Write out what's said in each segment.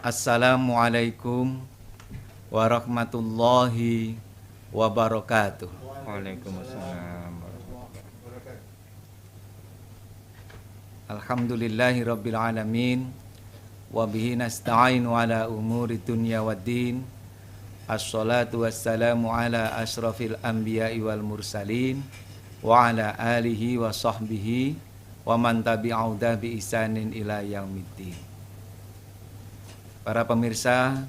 Assalamualaikum warahmatullahi wabarakatuh. Waalaikumsalam. Alhamdulillahi rabbil alamin. Wabihi nasta'inu ala umuri dunya waddin. Assalatu wassalamu ala asrafil anbiya'i wal mursalin. Wa ala alihi wa sahbihi wa man tabi'audah bi ihsanin ila yaumiddin. Para pemirsa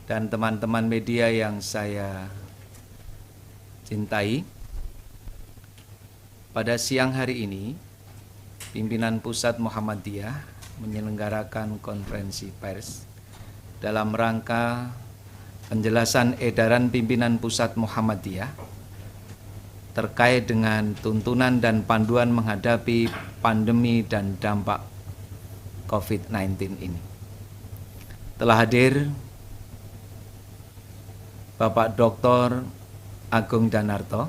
dan teman-teman media yang saya cintai, pada siang hari ini pimpinan Pusat Muhammadiyah menyelenggarakan konferensi pers dalam rangka penjelasan edaran pimpinan Pusat Muhammadiyah terkait dengan tuntunan dan panduan menghadapi pandemi dan dampak COVID-19 ini. Telah hadir Bapak Dr. Agung Danarto,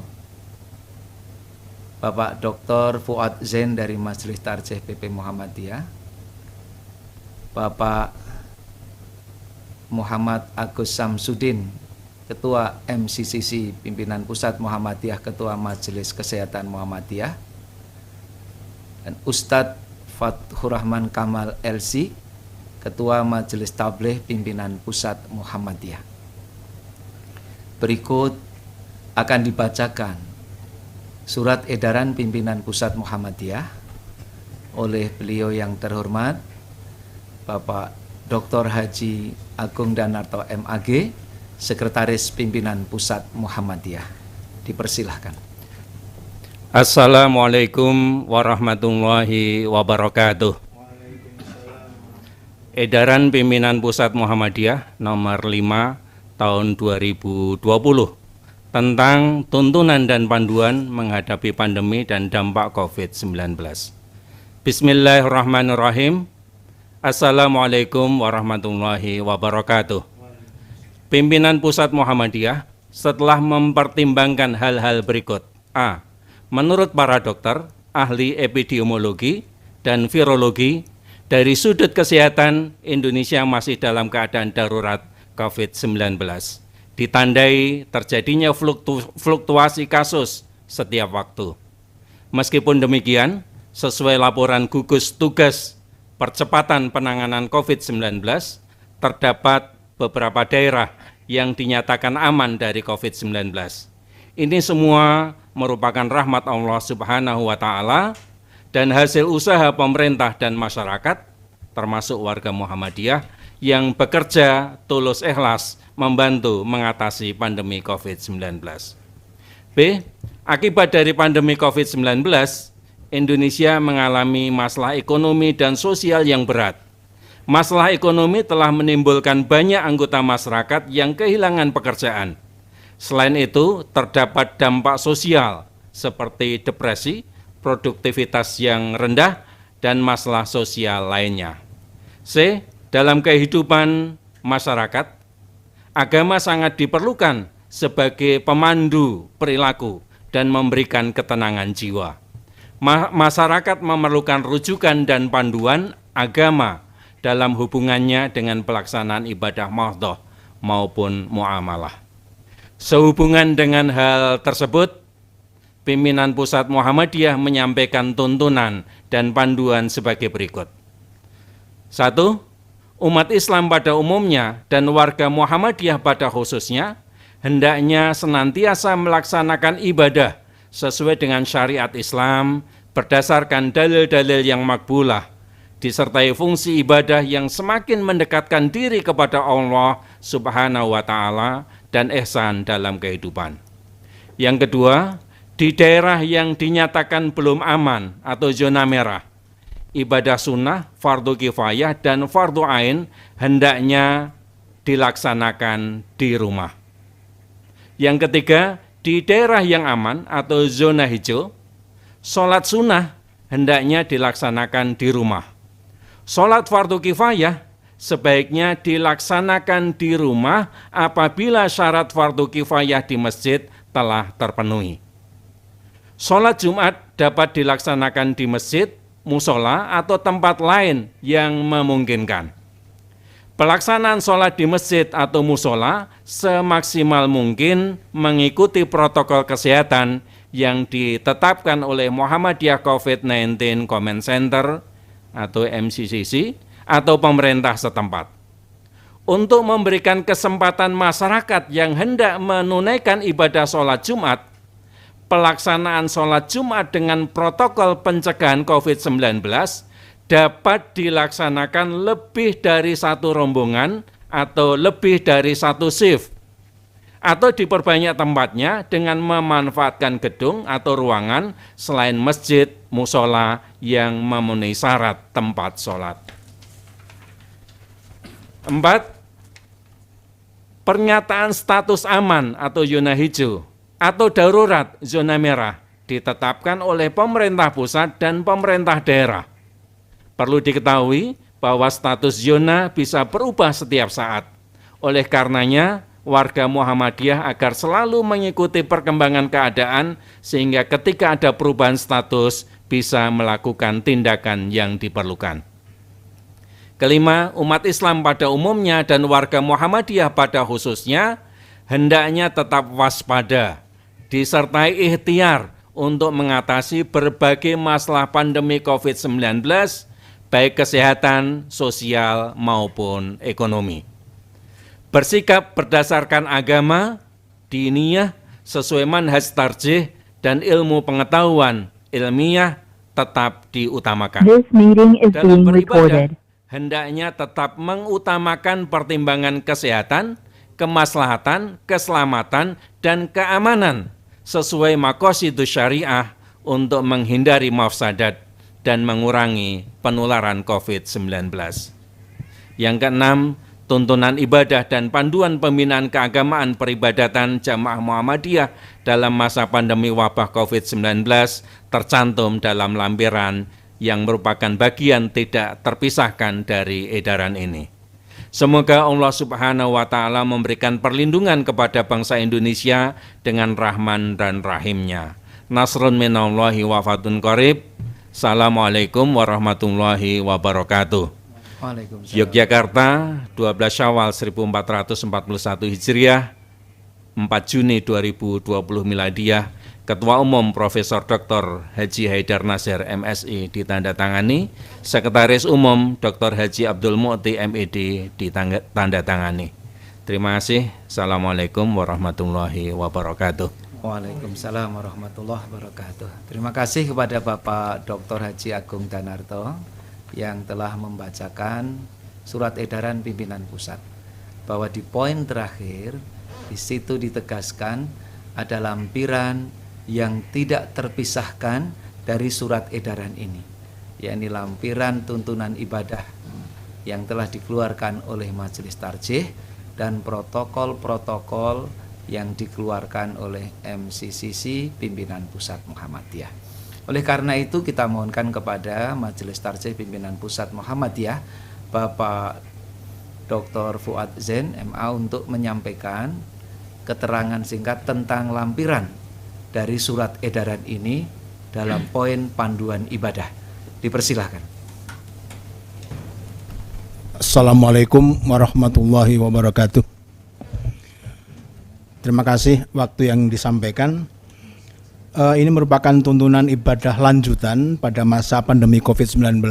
Bapak Dr. Fuad Zain dari Majelis Tarjih PP Muhammadiyah, Bapak Muhammad Agus Samsudin, Ketua MCCC Pimpinan Pusat Muhammadiyah, Ketua Majelis Kesehatan Muhammadiyah, dan Ustadz Fathur Rahman Kamal LC, Ketua Majelis Tabligh Pimpinan Pusat Muhammadiyah. Berikut akan dibacakan surat edaran pimpinan Pusat Muhammadiyah oleh beliau yang terhormat Bapak Dr. Haji Agung Danarto MAG, Sekretaris Pimpinan Pusat Muhammadiyah. Dipersilahkan. Assalamualaikum warahmatullahi wabarakatuh. Edaran Pimpinan Pusat Muhammadiyah nomor 5 tahun 2020 tentang tuntunan dan panduan menghadapi pandemi dan dampak COVID-19. Bismillahirrahmanirrahim. Assalamualaikum warahmatullahi wabarakatuh. Pimpinan Pusat Muhammadiyah setelah mempertimbangkan hal-hal berikut. A. Menurut para dokter, ahli epidemiologi dan virologi, dari sudut kesehatan, Indonesia masih dalam keadaan darurat COVID-19. Ditandai terjadinya fluktuasi kasus setiap waktu. Meskipun demikian, sesuai laporan gugus tugas percepatan penanganan COVID-19, terdapat beberapa daerah yang dinyatakan aman dari COVID-19. Ini semua merupakan rahmat Allah Subhanahu wa Ta'ala dan hasil usaha pemerintah dan masyarakat, termasuk warga Muhammadiyah, yang bekerja tulus ikhlas membantu mengatasi pandemi COVID-19. B. Akibat dari pandemi COVID-19, Indonesia mengalami masalah ekonomi dan sosial yang berat. Masalah ekonomi telah menimbulkan banyak anggota masyarakat yang kehilangan pekerjaan. Selain itu, terdapat dampak sosial seperti depresi, produktivitas yang rendah, dan masalah sosial lainnya. C. Dalam kehidupan masyarakat, agama sangat diperlukan sebagai pemandu perilaku dan memberikan ketenangan jiwa. Masyarakat memerlukan rujukan dan panduan agama dalam hubungannya dengan pelaksanaan ibadah mahdhah maupun muamalah. Sehubungan dengan hal tersebut, Pimpinan Pusat Muhammadiyah menyampaikan tuntunan dan panduan sebagai berikut. 1. Umat Islam pada umumnya dan warga Muhammadiyah pada khususnya hendaknya senantiasa melaksanakan ibadah sesuai dengan syariat Islam berdasarkan dalil-dalil yang makbulah, disertai fungsi ibadah yang semakin mendekatkan diri kepada Allah Subhanahu wa Ta'ala dan ihsan dalam kehidupan. Yang kedua, di daerah yang dinyatakan belum aman atau zona merah, ibadah sunnah, fardu kifayah, dan fardu ain hendaknya dilaksanakan di rumah. Yang ketiga, di daerah yang aman atau zona hijau, sholat sunnah hendaknya dilaksanakan di rumah. Sholat fardu kifayah sebaiknya dilaksanakan di rumah apabila syarat fardu kifayah di masjid telah terpenuhi. Sholat Jumat dapat dilaksanakan di masjid, musola, atau tempat lain yang memungkinkan. Pelaksanaan sholat di masjid atau musola semaksimal mungkin mengikuti protokol kesehatan yang ditetapkan oleh Muhammadiyah COVID-19 Comment Center atau MCCC atau pemerintah setempat. Untuk memberikan kesempatan masyarakat yang hendak menunaikan ibadah sholat Jumat, pelaksanaan sholat Jumat dengan protokol pencegahan COVID-19 dapat dilaksanakan lebih dari satu rombongan atau lebih dari satu shift, atau diperbanyak tempatnya dengan memanfaatkan gedung atau ruangan selain masjid, musola yang memenuhi syarat tempat sholat. 4. Pernyataan status aman atau zona hijau atau darurat zona merah ditetapkan oleh pemerintah pusat dan pemerintah daerah. Perlu diketahui bahwa status zona bisa berubah setiap saat. Oleh karenanya, warga Muhammadiyah agar selalu mengikuti perkembangan keadaan sehingga ketika ada perubahan status bisa melakukan tindakan yang diperlukan. Kelima, umat Islam pada umumnya dan warga Muhammadiyah pada khususnya hendaknya tetap waspada, disertai ikhtiar untuk mengatasi berbagai masalah pandemi COVID-19, baik kesehatan, sosial, maupun ekonomi. Bersikap berdasarkan agama, diniyah, sesuai manhaj tarjih, dan ilmu pengetahuan ilmiah tetap diutamakan. Dalam beribadah, hendaknya tetap mengutamakan pertimbangan kesehatan, kemaslahatan, keselamatan, dan keamanan sesuai maqasidus syariah untuk menghindari mafsadat dan mengurangi penularan COVID-19. Yang keenam, tuntunan ibadah dan panduan pembinaan keagamaan peribadatan Jamaah Muhammadiyah dalam masa pandemi wabah COVID-19 tercantum dalam lampiran yang merupakan bagian tidak terpisahkan dari edaran ini. Semoga Allah Subhanahu wa Ta'ala memberikan perlindungan kepada bangsa Indonesia dengan rahman dan rahimnya. Nasrun minallahi wa fatun qarib. Assalamualaikum warahmatullahi wabarakatuh. Waalaikumsalam. Yogyakarta, 12 Syawal 1441 Hijriah, 4 Juni 2020 Miladiyah, Ketua Umum Profesor Dr. Haji Haidar Nasir MSI ditandatangani, Sekretaris Umum Dr. Haji Abdul Mu'ti MED ditandatangani. Terima kasih. Assalamualaikum warahmatullahi wabarakatuh. Waalaikumsalam warahmatullahi wabarakatuh. Terima kasih kepada Bapak Dr. Haji Agung Danarto yang telah membacakan surat edaran pimpinan pusat, bahwa di poin terakhir di situ ditegaskan ada lampiran yang tidak terpisahkan dari surat edaran ini, yakni lampiran tuntunan ibadah yang telah dikeluarkan oleh Majelis Tarjih dan protokol-protokol yang dikeluarkan oleh MCCC Pimpinan Pusat Muhammadiyah. Oleh karena itu kita mohonkan kepada Majelis Tarjih Pimpinan Pusat Muhammadiyah Bapak Dr. Fuad Zain MA untuk menyampaikan keterangan singkat tentang lampiran dari surat edaran ini dalam poin panduan ibadah. Dipersilahkan. Assalamualaikum warahmatullahi wabarakatuh. Terima kasih waktu yang disampaikan. Ini merupakan tuntunan ibadah lanjutan pada masa pandemi COVID-19,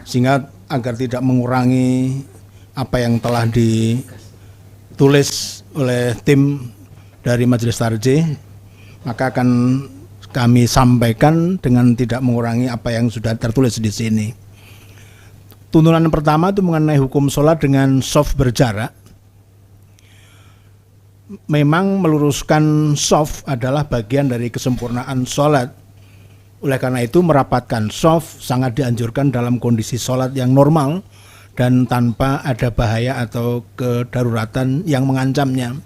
sehingga agar tidak mengurangi apa yang telah ditulis oleh tim dari Majelis Tarjih, maka akan kami sampaikan dengan tidak mengurangi apa yang sudah tertulis di sini. Tuntunan pertama itu mengenai hukum sholat dengan shaf berjarak. Memang meluruskan shaf adalah bagian dari kesempurnaan sholat. Oleh karena itu merapatkan shaf sangat dianjurkan dalam kondisi sholat yang normal dan tanpa ada bahaya atau kedaruratan yang mengancamnya.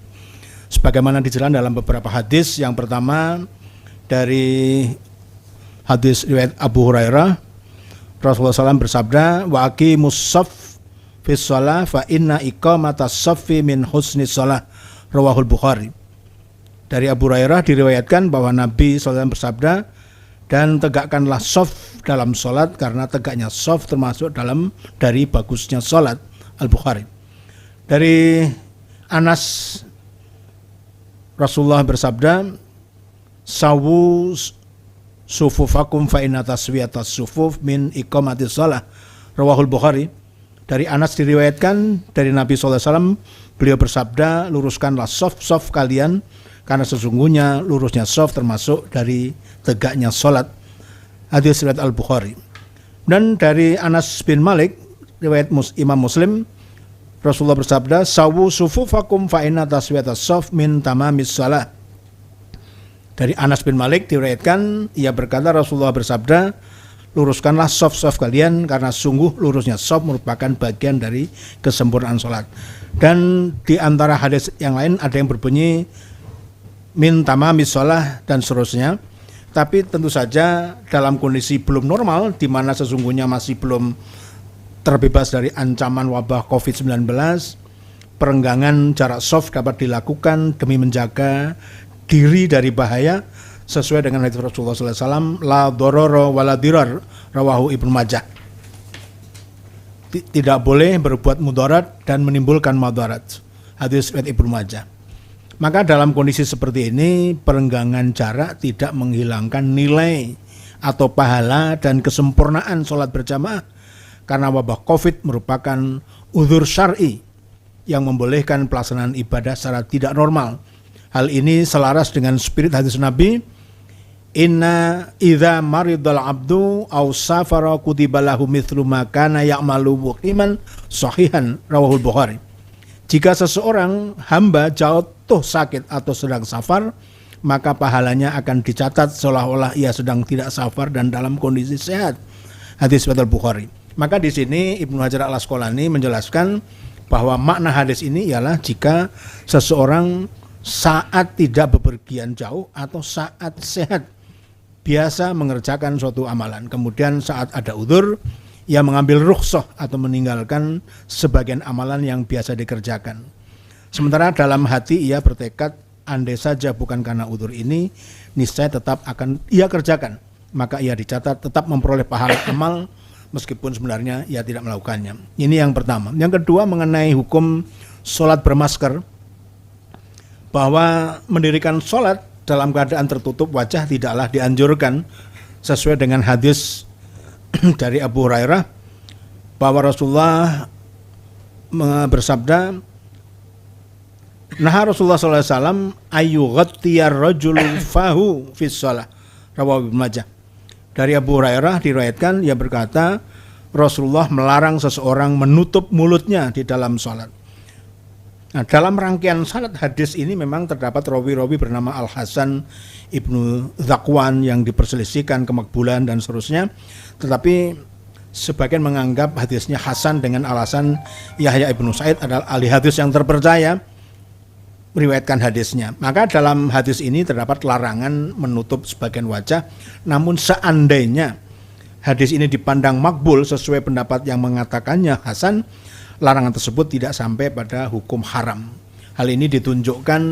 Sebagaimana dijelaskan dalam beberapa hadis. Yang pertama dari hadis riwayat Abu Hurairah, Rasulullah SAW bersabda, wa aqimus shaf fis shalah fa inna iqamatas shaffi min husnis shalah. Rawahul Bukhari. Dari Abu Hurairah diriwayatkan bahwa Nabi SAW bersabda, dan tegakkanlah shaf dalam sholat karena tegaknya shaf termasuk dari bagusnya sholat. Al-Bukhari. Dari Anas, Rasulullah bersabda, sawu sufufakum fa inna taswiyatas sufuf min iqamatis shalah, rawahul Bukhari. Dari Anas diriwayatkan dari Nabi SAW, beliau bersabda, luruskanlah shaf kalian, karena sesungguhnya lurusnya shaf termasuk dari tegaknya sholat. Hadis riwayat Al-Bukhari. Dan dari Anas bin Malik, riwayat Imam Muslim, Rasulullah bersabda, sawu sufufakum fa inna taswiyatas shaf min tamamis shalah. Dari Anas bin Malik diriwayatkan, ia berkata, Rasulullah bersabda, luruskanlah shaf kalian, karena sungguh lurusnya shaf merupakan bagian dari kesempurnaan sholat. Dan di antara hadis yang lain ada yang berbunyi min tamamis shalah dan seterusnya. Tapi tentu saja dalam kondisi belum normal, di mana sesungguhnya masih belum terbebas dari ancaman wabah COVID-19, perenggangan jarak shaf dapat dilakukan demi menjaga diri dari bahaya, sesuai dengan hadis Rasulullah SAW, la dororo wala dirar, rawahu Ibnu Majah. Tidak boleh berbuat mudarat dan menimbulkan madarat, hadis riwayat Ibnu Majah. Maka dalam kondisi seperti ini, perenggangan jarak tidak menghilangkan nilai atau pahala dan kesempurnaan sholat berjamaah, karena wabah COVID merupakan uzur syar'i yang membolehkan pelaksanaan ibadah secara tidak normal. Hal ini selaras dengan spirit hadis Nabi, inna idza maridal abdu aw safara kutiba lahu mithlu ma kana ya'malu muqiman sahihan, rawahul Bukhari. Jika seseorang hamba jatuh sakit atau sedang safar, maka pahalanya akan dicatat seolah-olah ia sedang tidak safar dan dalam kondisi sehat. Hadis riwayat Bukhari. Maka di sini Ibnu Hajar Al-Asqalani menjelaskan bahwa makna hadis ini ialah jika seseorang saat tidak bepergian jauh atau saat sehat biasa mengerjakan suatu amalan, kemudian saat ada udzur ia mengambil rukhsah atau meninggalkan sebagian amalan yang biasa dikerjakan. Sementara dalam hati ia bertekad, andai saja bukan karena udzur ini, niscaya tetap akan ia kerjakan, maka ia dicatat tetap memperoleh pahala amal meskipun sebenarnya ia tidak melakukannya. Ini yang pertama. Yang kedua, mengenai hukum sholat bermasker, bahwa mendirikan sholat dalam keadaan tertutup wajah tidaklah dianjurkan, sesuai dengan hadis dari Abu Hurairah bahwa Rasulullah bersabda, nah Rasulullah SAW ayyughattiyar rajulu fahu fis shalah, rawahu Ibnu Majah. Dari Abu Hurairah diriwayatkan, ia berkata, Rasulullah melarang seseorang menutup mulutnya di dalam sholat. Nah, dalam rangkaian salat hadis ini memang terdapat rawi-rawi bernama Al-Hasan Ibnu Zakwan yang diperselisihkan kemakbulan dan seterusnya, tetapi sebagian menganggap hadisnya hasan dengan alasan Yahya Ibnu Sa'id adalah ahli hadis yang terpercaya meriwayatkan hadisnya. Maka dalam hadis ini terdapat larangan menutup sebagian wajah, namun seandainya hadis ini dipandang makbul sesuai pendapat yang mengatakannya hasan, larangan tersebut tidak sampai pada hukum haram. Hal ini ditunjukkan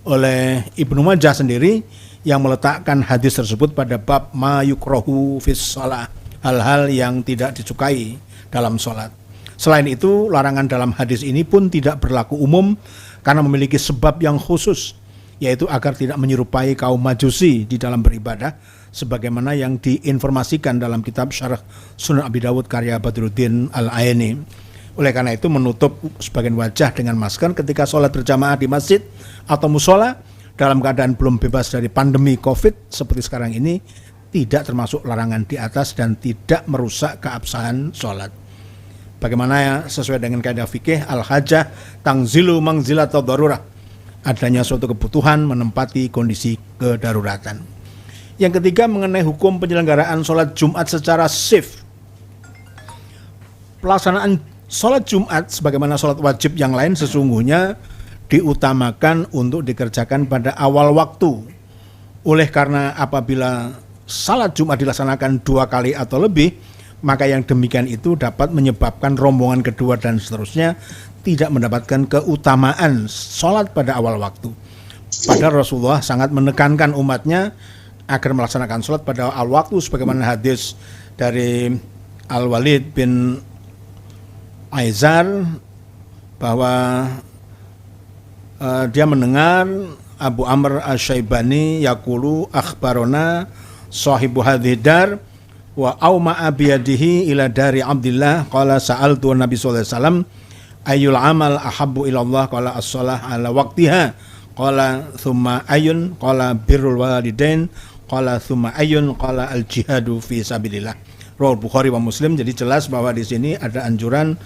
oleh Ibnu Majah sendiri yang meletakkan hadis tersebut pada bab ma yukrahu fis shalah, hal-hal yang tidak disukai dalam sholat. Selain itu, larangan dalam hadis ini pun tidak berlaku umum karena memiliki sebab yang khusus, yaitu agar tidak menyerupai kaum Majusi di dalam beribadah, sebagaimana yang diinformasikan dalam kitab Syarah Sunan Abi Dawud karya Badruddin Al-Aini. Oleh karena itu, menutup sebagian wajah dengan masker ketika sholat berjamaah di masjid atau musola dalam keadaan belum bebas dari pandemi COVID seperti sekarang ini tidak termasuk larangan di atas dan tidak merusak keabsahan sholat. Bagaimana sesuai dengan kaidah fikih al-hajah tangzilu mangzilat atau darurah, adanya suatu kebutuhan menempati kondisi kedaruratan. Yang ketiga, mengenai hukum penyelenggaraan sholat Jumat secara shift. Pelaksanaan sholat Jumat sebagaimana sholat wajib yang lain sesungguhnya diutamakan untuk dikerjakan pada awal waktu. Oleh karena apabila sholat Jumat dilaksanakan 2 kali atau lebih, maka yang demikian itu dapat menyebabkan rombongan kedua dan seterusnya tidak mendapatkan keutamaan sholat pada awal waktu. Padahal Rasulullah sangat menekankan umatnya agar melaksanakan sholat pada awal waktu, sebagaimana hadis dari Al-Walid bin Aizar bahwa dia mendengar Abu Amr Asy-Syaibani yaqulu akhbarona sahibu hadhihi dar wa auma'a biyadihi ila dari Abdillah qala sa'altu Nabi sallallahu alaihi wasallam ayyul amal ahabbu ila Allah qala as-shalah ala waqtiha qala thumma ayun qala birrul walidain qala thumma ayun qala al-jihadu fi sabilillah. Riwayat Bukhari wa Muslim. Jadi jelas bahwa di sini ada anjuran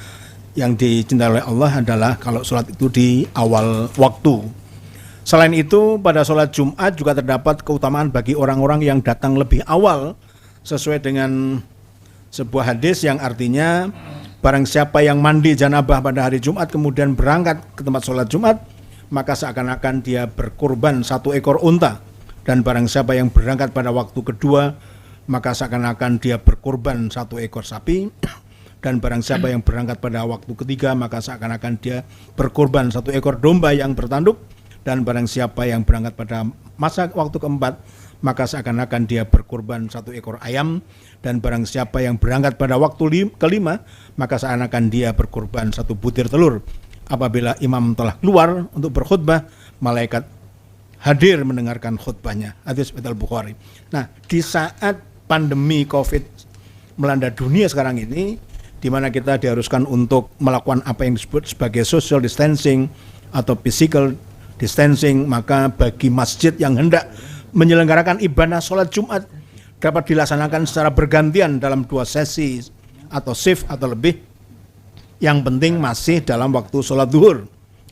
yang dicintai oleh Allah adalah kalau sholat itu di awal waktu. Selain itu pada sholat Jumat juga terdapat keutamaan bagi orang-orang yang datang lebih awal sesuai dengan sebuah hadis yang artinya barang siapa yang mandi janabah pada hari Jumat kemudian berangkat ke tempat sholat Jumat maka seakan-akan dia berkurban 1 ekor unta, dan barang siapa yang berangkat pada waktu kedua maka seakan-akan dia berkurban 1 ekor sapi, dan barang siapa yang berangkat pada waktu ketiga maka seakan-akan dia berkurban 1 ekor domba yang bertanduk, dan barang siapa yang berangkat pada masa waktu keempat maka seakan-akan dia berkurban 1 ekor ayam, dan barang siapa yang berangkat pada waktu kelima maka seakan-akan dia berkurban 1 butir telur. Apabila imam telah keluar untuk berkhutbah, malaikat hadir mendengarkan khutbahnya. Hadis Al-Bukhari. Nah, di saat pandemi COVID melanda dunia sekarang ini, di mana kita diharuskan untuk melakukan apa yang disebut sebagai social distancing atau physical distancing, maka bagi masjid yang hendak menyelenggarakan ibadah sholat Jumat dapat dilaksanakan secara bergantian dalam 2 sesi atau shift atau lebih. Yang penting masih dalam waktu sholat zuhur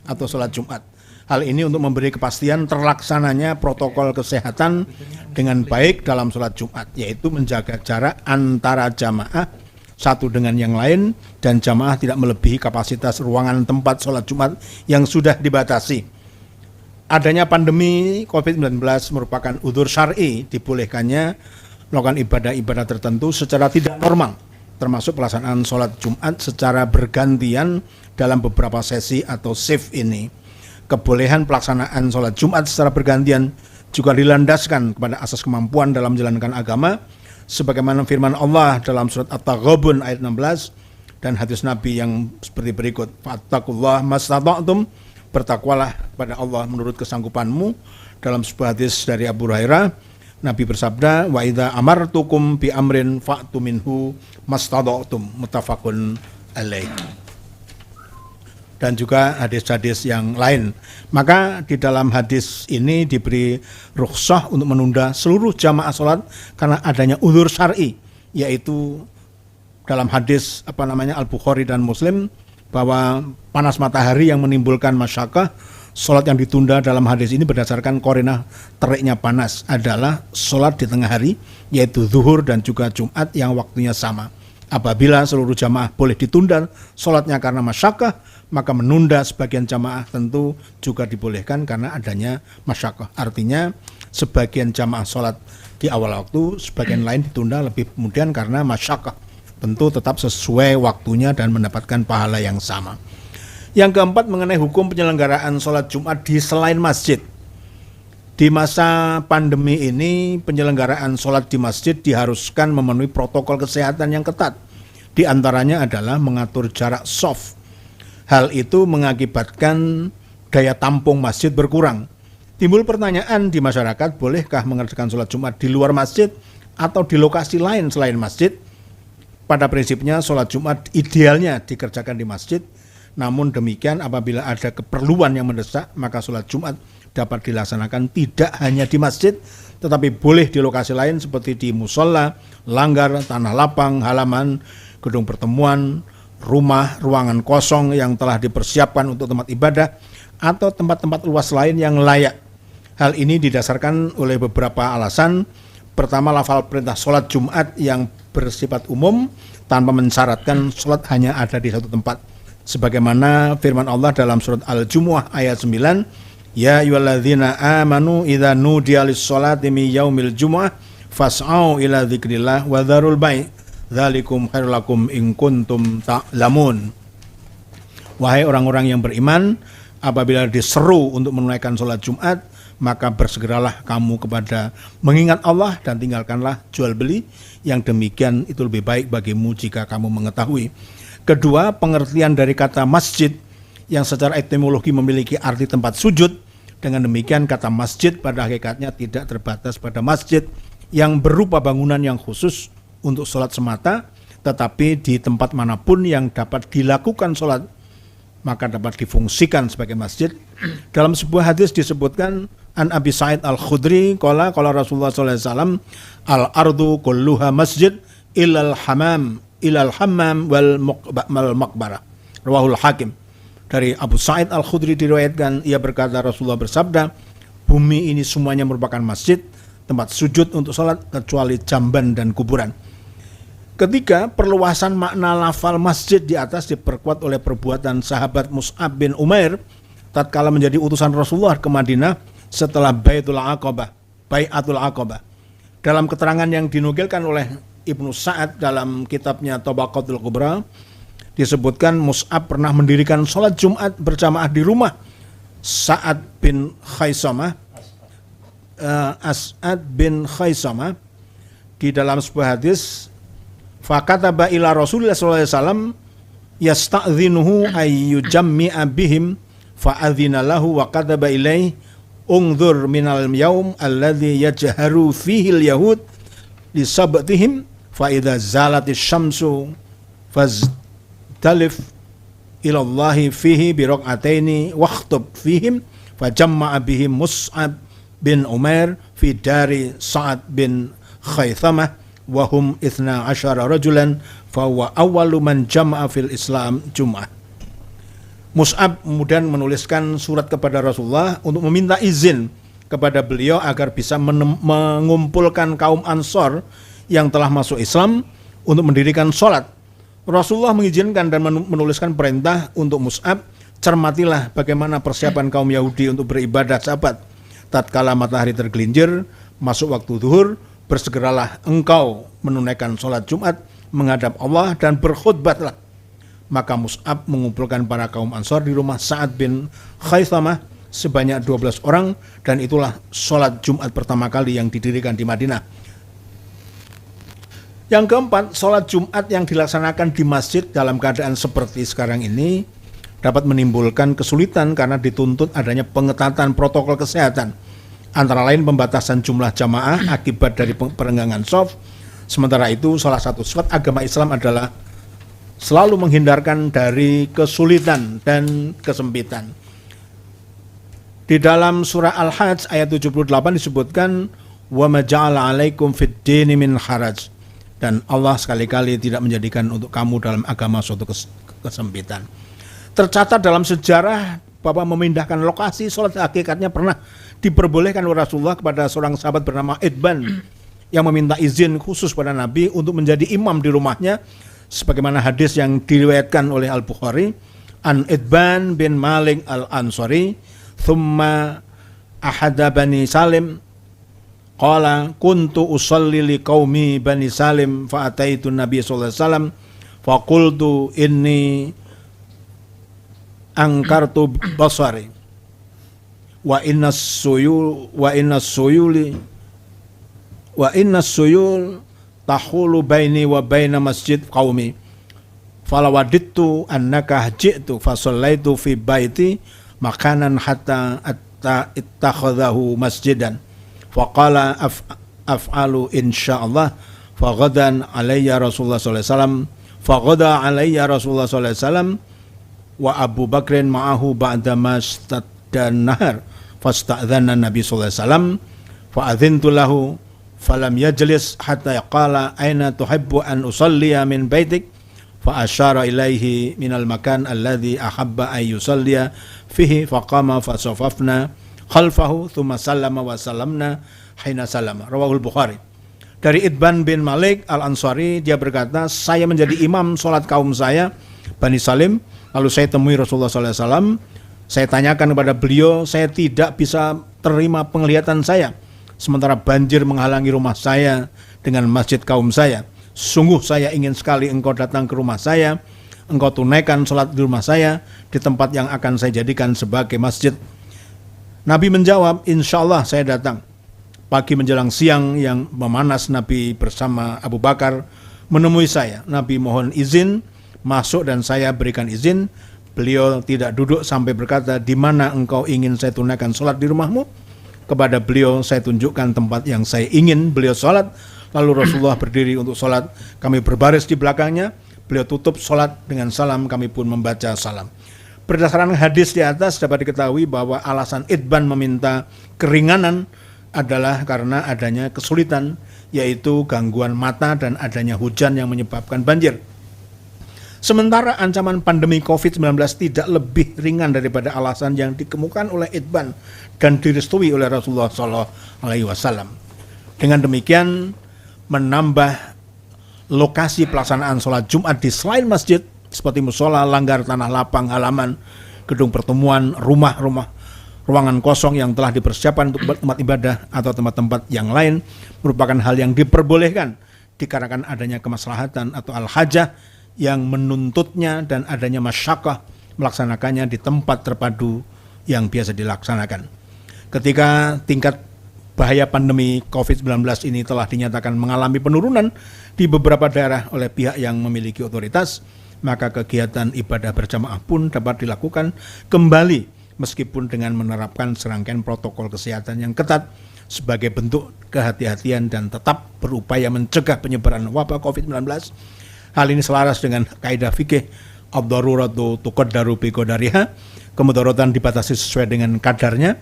atau sholat Jumat. Hal ini untuk memberi kepastian terlaksananya protokol kesehatan dengan baik dalam sholat Jumat, yaitu menjaga jarak antara jamaah satu dengan yang lain, dan jamaah tidak melebihi kapasitas ruangan tempat sholat Jumat yang sudah dibatasi. Adanya pandemi COVID-19 merupakan udzur syar'i dibolehkannya melakukan ibadah-ibadah tertentu secara tidak normal, termasuk pelaksanaan sholat Jumat secara bergantian dalam beberapa sesi atau shift ini. Kebolehan pelaksanaan sholat Jumat secara bergantian juga dilandaskan kepada asas kemampuan dalam menjalankan agama, sebagaimana firman Allah dalam surat At-Taghabun ayat 16 dan hadis Nabi yang seperti berikut, fattaqullaha mastata'tum, bertakwalah kepada Allah menurut kesanggupanmu. Dalam sebuah hadis dari Abu Hurairah, Nabi bersabda, wa idza amartukum bi amrin fa'tu minhu mastata'tum, muttafaqun alaih. Dan juga hadis-hadis yang lain. Maka di dalam hadis ini diberi rukhsah untuk menunda seluruh jamaah sholat karena adanya udzur syar'i, yaitu dalam hadis Al-Bukhari dan Muslim bahwa panas matahari yang menimbulkan masyaqqah. Sholat yang ditunda dalam hadis ini berdasarkan korinah teriknya panas adalah sholat di tengah hari, yaitu zuhur dan juga Jumat yang waktunya sama. Apabila seluruh jamaah boleh ditunda sholatnya karena masyaqqah, maka menunda sebagian jamaah tentu juga dibolehkan karena adanya masyaqqah. Artinya sebagian jamaah sholat di awal waktu, sebagian lain ditunda lebih kemudian karena masyaqqah. Tentu tetap sesuai waktunya dan mendapatkan pahala yang sama. Yang keempat, mengenai hukum penyelenggaraan sholat Jumat di selain masjid. Di masa pandemi ini, penyelenggaraan sholat di masjid diharuskan memenuhi protokol kesehatan yang ketat. Di antaranya adalah mengatur jarak shaf. Hal itu mengakibatkan daya tampung masjid berkurang. Timbul pertanyaan di masyarakat, bolehkah mengerjakan sholat Jumat di luar masjid atau di lokasi lain selain masjid? Pada prinsipnya sholat Jumat idealnya dikerjakan di masjid. Namun demikian apabila ada keperluan yang mendesak, maka sholat Jumat dapat dilaksanakan tidak hanya di masjid, tetapi boleh di lokasi lain seperti di musola, langgar, tanah lapang, halaman, gedung pertemuan, rumah, ruangan kosong yang telah dipersiapkan untuk tempat ibadah, atau tempat-tempat luas lain yang layak. Hal ini didasarkan oleh beberapa alasan. Pertama, lafal perintah sholat Jumat yang bersifat umum tanpa mensyaratkan sholat hanya ada di satu tempat. Sebagaimana firman Allah dalam surat Al-Jumu'ah ayat 9, ya ayyuhalladzina amanu idza nudiya lis-sholati min yaumil jumu'ah fas'au ila dzikrillah wa dzarul bai' dzalikum khairul lakum in kuntum ta'lamun. Wahai orang-orang yang beriman, apabila diseru untuk menunaikan sholat Jumat, maka bersegeralah kamu kepada mengingat Allah dan tinggalkanlah jual beli, yang demikian itu lebih baik bagimu jika kamu mengetahui. Kedua, pengertian dari kata masjid yang secara etimologi memiliki arti tempat sujud. Dengan demikian kata masjid pada hakikatnya tidak terbatas pada masjid yang berupa bangunan yang khusus untuk sholat semata, tetapi di tempat manapun yang dapat dilakukan sholat maka dapat difungsikan sebagai masjid. Dalam sebuah hadis disebutkan an Abi Sa'id Al-Khudri qala Rasulullah sallallahu alaihi wasallam al-ardu kulluha masjid ilal hammam wal maqbarah. Rawahul Hakim. Dari Abu Sa'id Al-Khudri diriwayatkan, ia berkata Rasulullah bersabda, bumi ini semuanya merupakan masjid, tempat sujud untuk sholat kecuali jamban dan kuburan. Ketiga, perluasan makna lafal masjid di atas diperkuat oleh perbuatan sahabat Mus'ab bin Umair tatkala menjadi utusan Rasulullah ke Madinah setelah Bai'atul Aqabah. Dalam keterangan yang dinukilkan oleh Ibnu Sa'ad dalam kitabnya Tabaqatul Kubra, disebutkan Mus'ab pernah mendirikan sholat Jumat berjamaah di rumah As'ad bin Khaisamah. Di dalam sebuah hadis, fakataba ila Rasulullah sallallahu alaihi wasallam yasta'dhinuhu ay yujammi'a bihim fa'adhina lahu wa kataba ilaihi ungdhur minal yaum alladhi yajharu fihi al-yahud li sabtihim fa idza zalatis syamsu talif ilallahi fihi biraqataini waqtub fihim fajamma'a bihim Mus'ab bin Umair fi dari Sa'ad bin Khaisamah wa hum 12 rajulan fa huwa awwalu man jama'a fil Islam Jum'ah. Mus'ab kemudian menuliskan surat kepada Rasulullah untuk meminta izin kepada beliau agar bisa mengumpulkan kaum Ansor yang telah masuk Islam untuk mendirikan sholat. Rasulullah mengizinkan dan menuliskan perintah untuk Mus'ab, cermatilah bagaimana persiapan kaum Yahudi untuk beribadah Sabat. Tatkala matahari tergelincir, masuk waktu zuhur, bersegeralah engkau menunaikan sholat Jumat, menghadap Allah dan berkhutbatlah. Maka Mus'ab mengumpulkan para kaum Ansor di rumah Sa'ad bin Khaisamah sebanyak 12 orang, dan itulah sholat Jumat pertama kali yang didirikan di Madinah. Yang keempat, sholat Jumat yang dilaksanakan di masjid dalam keadaan seperti sekarang ini dapat menimbulkan kesulitan karena dituntut adanya pengetatan protokol kesehatan, antara lain pembatasan jumlah jamaah akibat dari perenggangan shaf. Sementara itu, salah satu sifat agama Islam adalah selalu menghindarkan dari kesulitan dan kesempitan. Di dalam surah Al-Hajj ayat 78 disebutkan, wa ma ja'ala 'alaikum fid dini min haraj. Dan Allah sekali-kali tidak menjadikan untuk kamu dalam agama suatu kesempitan. Tercatat dalam sejarah bahwa memindahkan lokasi sholat hakikatnya pernah diperbolehkan oleh Rasulullah kepada seorang sahabat bernama Idban yang meminta izin khusus pada Nabi untuk menjadi imam di rumahnya, sebagaimana hadis yang diriwayatkan oleh Al-Bukhari an Idban bin Malik Al-Ansari thumma ahada bani Salim qala kuntu usalli li qaumi bani Salim fa ataitu Nabi sallallahu alaihi wasallam fa qultu inni angkartu basari wa inna suyul tahulu baini wa baina masjid qaumi falawadittu annaka ji'tu fa sallaitu fi baiti makanan hatta ittakhadhahu masjidan faqala af'alu insyaallah faghadan alayya Rasulullah sallallahu alaihi wasallam faghada alayya Rasulullah sallallahu alaihi wasallam wa Abu Bakrin ma'ahu ba'da mastaddan nahar fasta'dhanna Nabi sallallahu alaihi wasallam fa adzintu lahu falam yajlis hatta qala aina tuhibbu an usalliya min baitik fa asyara ilaihi minal makan alladhi ahabba ay yusalliya fihi faqama fasafafna khalfahu thumma sallama wa sallamna hina sallama. Rawahul Bukhari. Dari Idban bin Malik Al-Ansari, dia berkata, saya menjadi imam sholat kaum saya Bani Salim, lalu saya temui Rasulullah SAW. Saya tanyakan kepada beliau, saya tidak bisa terima penglihatan saya sementara banjir menghalangi rumah saya dengan masjid kaum saya. Sungguh saya ingin sekali engkau datang ke rumah saya, engkau tunaikan sholat di rumah saya di tempat yang akan saya jadikan sebagai masjid. Nabi menjawab, insya Allah saya datang. Pagi menjelang siang yang memanas, Nabi bersama Abu Bakar menemui saya. Nabi mohon izin masuk dan saya berikan izin. Beliau tidak duduk sampai berkata, di mana engkau ingin saya tunaikan sholat di rumahmu? Kepada beliau saya tunjukkan tempat yang saya ingin beliau sholat. Lalu Rasulullah berdiri untuk sholat, kami berbaris di belakangnya. Beliau tutup sholat dengan salam, kami pun membaca salam. Berdasarkan hadis di atas dapat diketahui bahwa alasan Itban meminta keringanan adalah karena adanya kesulitan, yaitu gangguan mata dan adanya hujan yang menyebabkan banjir. Sementara ancaman pandemi COVID-19 tidak lebih ringan daripada alasan yang dikemukakan oleh Itban dan direstui oleh Rasulullah SAW. Dengan demikian, menambah lokasi pelaksanaan sholat Jumat di selain masjid, seperti musola, langgar, tanah lapang, halaman, gedung pertemuan, rumah-rumah, ruangan kosong yang telah dipersiapkan untuk tempat ibadah atau tempat-tempat yang lain merupakan hal yang diperbolehkan dikarenakan adanya kemaslahatan atau al-hajah yang menuntutnya dan adanya masyaqqah melaksanakannya di tempat terpadu yang biasa dilaksanakan. Ketika tingkat bahaya pandemi COVID-19 ini telah dinyatakan mengalami penurunan di beberapa daerah oleh pihak yang memiliki otoritas, maka kegiatan ibadah berjamaah pun dapat dilakukan kembali meskipun dengan menerapkan serangkaian protokol kesehatan yang ketat sebagai bentuk kehati-hatian dan tetap berupaya mencegah penyebaran wabah COVID-19. Hal ini selaras dengan kaidah fikih ad-daruratu tuqaddaru bi qadariha, kemudaratan dibatasi sesuai dengan kadarnya.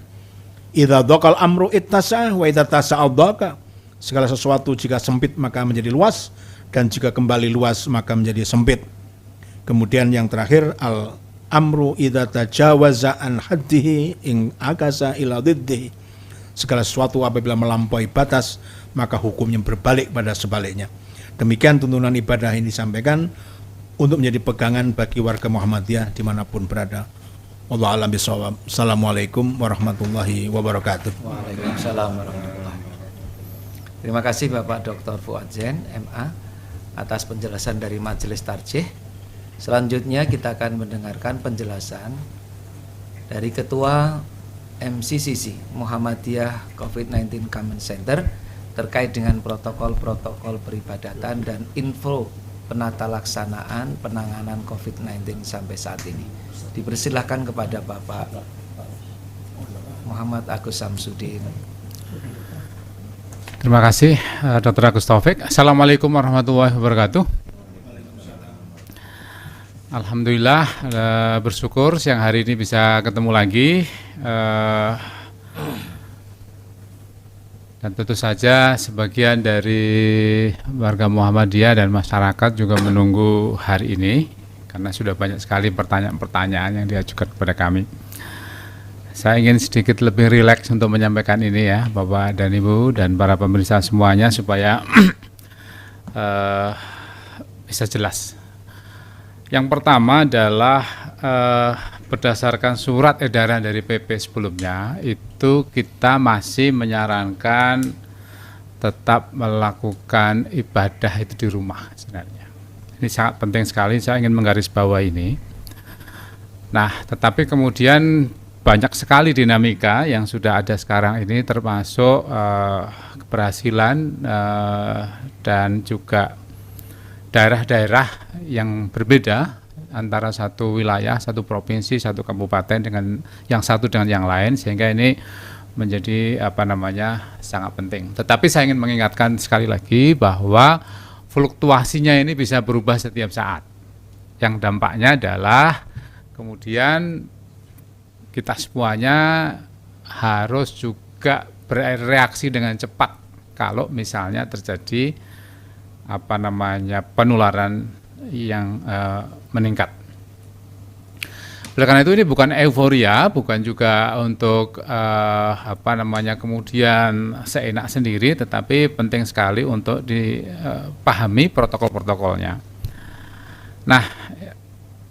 Idza dhaqal amru ittasa wa idza tasa'al dhaqa. Segala sesuatu jika sempit maka menjadi luas, dan jika kembali luas maka menjadi sempit. Kemudian yang terakhir, al-amru idza tajawaza an haddihi in akasa ila dhiddihi. Segala sesuatu apabila melampaui batas, maka hukumnya berbalik pada sebaliknya. Demikian tuntunan ibadah ini disampaikan untuk menjadi pegangan bagi warga Muhammadiyah dimanapun berada. Wallahu a'lam bishawab. Assalamualaikum warahmatullahi wabarakatuh. Waalaikumsalam warahmatullahi wabarakatuh. Terima kasih Bapak Dr. Fuad Zain, MA, atas penjelasan dari Majelis Tarjih. Selanjutnya kita akan mendengarkan penjelasan dari Ketua MCCC Muhammadiyah COVID-19 Command Center terkait dengan protokol-protokol peribadatan dan info penata laksanaan penanganan COVID-19 sampai saat ini. Dipersilahkan kepada Bapak Muhammad Agus Samsudin. Terima kasih Dr. Agus Taufik. Assalamualaikum warahmatullahi wabarakatuh. Alhamdulillah, bersyukur siang hari ini bisa ketemu lagi, dan tentu saja sebagian dari warga Muhammadiyah dan masyarakat juga menunggu hari ini karena sudah banyak sekali pertanyaan-pertanyaan yang diajukan kepada kami. Saya ingin sedikit lebih rileks untuk menyampaikan ini ya, Bapak dan Ibu dan para pemirsa semuanya supaya bisa jelas. Yang pertama adalah berdasarkan surat edaran dari PP sebelumnya, itu kita masih menyarankan tetap melakukan ibadah itu di rumah sebenarnya. Ini sangat penting sekali, saya ingin menggarisbawahi ini. Nah, tetapi kemudian banyak sekali dinamika yang sudah ada sekarang ini, termasuk keberhasilan dan juga daerah-daerah yang berbeda antara satu wilayah, satu provinsi, satu kabupaten dengan yang satu dengan yang lain, sehingga ini menjadi sangat penting. Tetapi saya ingin mengingatkan sekali lagi bahwa fluktuasinya ini bisa berubah setiap saat. Yang dampaknya adalah kemudian kita semuanya harus juga bereaksi dengan cepat kalau misalnya terjadi penularan yang meningkat. Oleh karena itu ini bukan euforia, bukan juga untuk kemudian seenak sendiri, tetapi penting sekali untuk dipahami protokol-protokolnya. Nah,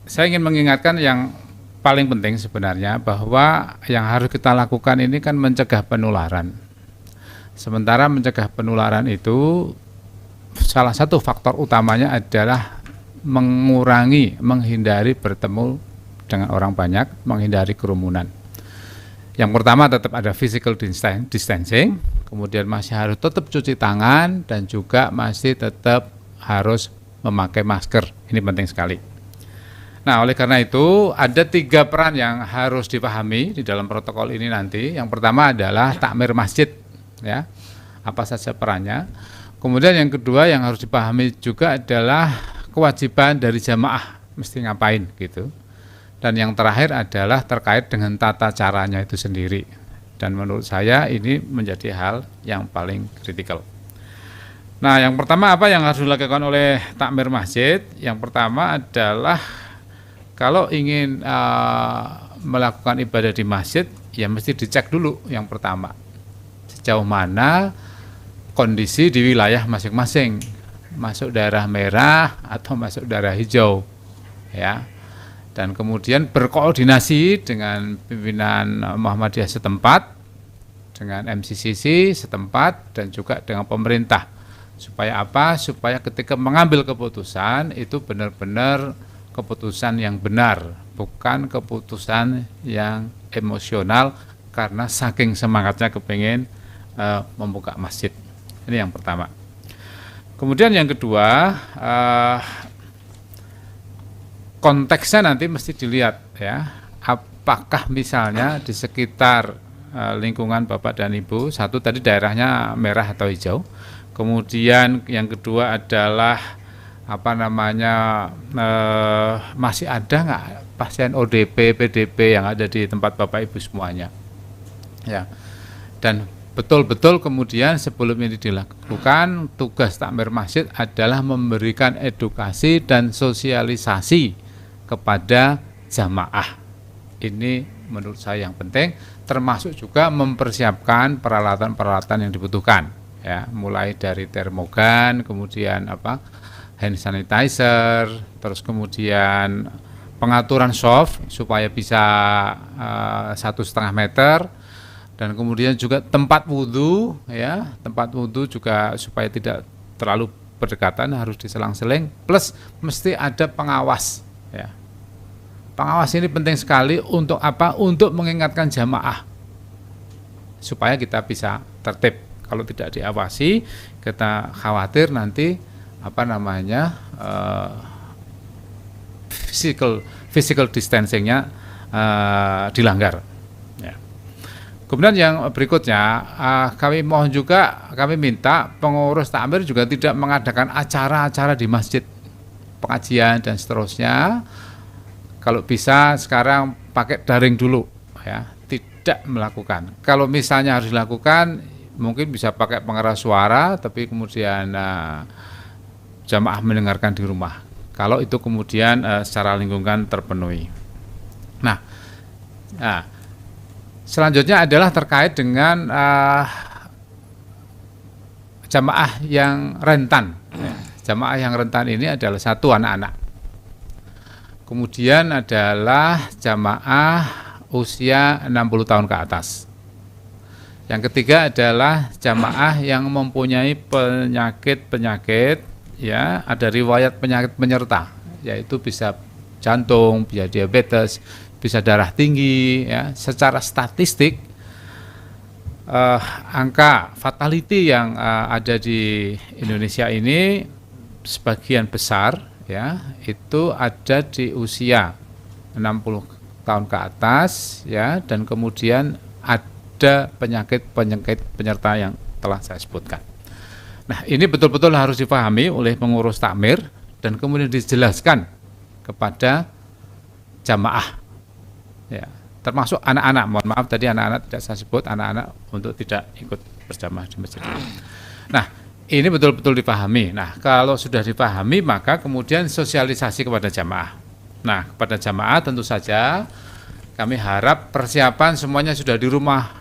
saya ingin mengingatkan yang paling penting sebenarnya bahwa yang harus kita lakukan ini kan mencegah penularan. Sementara mencegah penularan itu salah satu faktor utamanya adalah menghindari bertemu dengan orang banyak, menghindari kerumunan. Yang pertama tetap ada physical distancing, kemudian masih harus tetap cuci tangan dan juga masih tetap harus memakai masker. Ini penting sekali. Nah, oleh karena itu ada 3 peran yang harus dipahami di dalam protokol ini nanti. Yang pertama adalah takmir masjid, ya. Apa saja perannya. Kemudian yang kedua yang harus dipahami juga adalah kewajiban dari jamaah mesti ngapain gitu. Dan yang terakhir adalah terkait dengan tata caranya itu sendiri. Dan menurut saya ini menjadi hal yang paling kritikal. Nah, yang pertama apa yang harus dilakukan oleh takmir masjid? Yang pertama adalah kalau ingin melakukan ibadah di masjid, ya mesti dicek dulu yang pertama. Sejauh mana kondisi di wilayah masing-masing, masuk daerah merah atau masuk daerah hijau, ya. Dan kemudian berkoordinasi dengan pimpinan Muhammadiyah setempat, dengan MCCC setempat, dan juga dengan pemerintah. Supaya apa? Supaya ketika mengambil keputusan itu benar-benar keputusan yang benar, bukan keputusan yang emosional karena saking semangatnya kepingin membuka masjid. Ini yang pertama. Kemudian yang kedua, konteksnya nanti mesti dilihat, ya. Apakah misalnya di sekitar lingkungan Bapak dan Ibu, satu tadi daerahnya merah atau hijau. Kemudian yang kedua adalah masih ada nggak pasien ODP, PDP yang ada di tempat Bapak Ibu semuanya, ya. Dan betul-betul kemudian sebelum ini dilakukan, tugas takmir masjid adalah memberikan edukasi dan sosialisasi kepada jamaah. Ini menurut saya yang penting, termasuk juga mempersiapkan peralatan-peralatan yang dibutuhkan, ya, mulai dari termogan, kemudian hand sanitizer, terus kemudian pengaturan soft supaya bisa 1,5 meter, dan kemudian juga tempat wudhu, ya, tempat wudhu juga supaya tidak terlalu berdekatan, harus diselang-seling, plus mesti ada pengawas, ya. Pengawas ini penting sekali untuk apa? Untuk mengingatkan jamaah supaya kita bisa tertib. Kalau tidak diawasi, kita khawatir nanti physical distancingnya dilanggar. Ya. Kemudian yang berikutnya, kami minta pengurus takmir juga tidak mengadakan acara-acara di masjid, pengajian dan seterusnya. Kalau bisa sekarang pakai daring dulu, ya, tidak melakukan. Kalau misalnya harus dilakukan, mungkin bisa pakai pengeras suara, tapi kemudian jamaah mendengarkan di rumah. Kalau itu kemudian secara lingkungan terpenuhi. Nah, selanjutnya adalah terkait dengan jamaah yang rentan. Jamaah yang rentan ini adalah satu, anak-anak. Kemudian adalah jamaah usia 60 tahun ke atas. Yang ketiga adalah jamaah yang mempunyai penyakit-penyakit, ya, ada riwayat penyakit penyerta, yaitu bisa jantung, bisa diabetes, bisa darah tinggi, ya. Secara statistik angka fatality yang ada di Indonesia ini sebagian besar, ya, itu ada di usia 60 tahun ke atas, ya, dan kemudian ada penyakit penyerta yang telah saya sebutkan. Nah, ini betul-betul harus dipahami oleh pengurus takmir dan kemudian dijelaskan kepada jamaah, ya, termasuk anak-anak. Mohon maaf tadi anak-anak tidak saya sebut, anak-anak untuk tidak ikut berjamaah di masjid. Nah, ini betul-betul dipahami. Nah, kalau sudah dipahami maka kemudian sosialisasi kepada jamaah. Nah, kepada jamaah tentu saja kami harap persiapan semuanya sudah di rumah,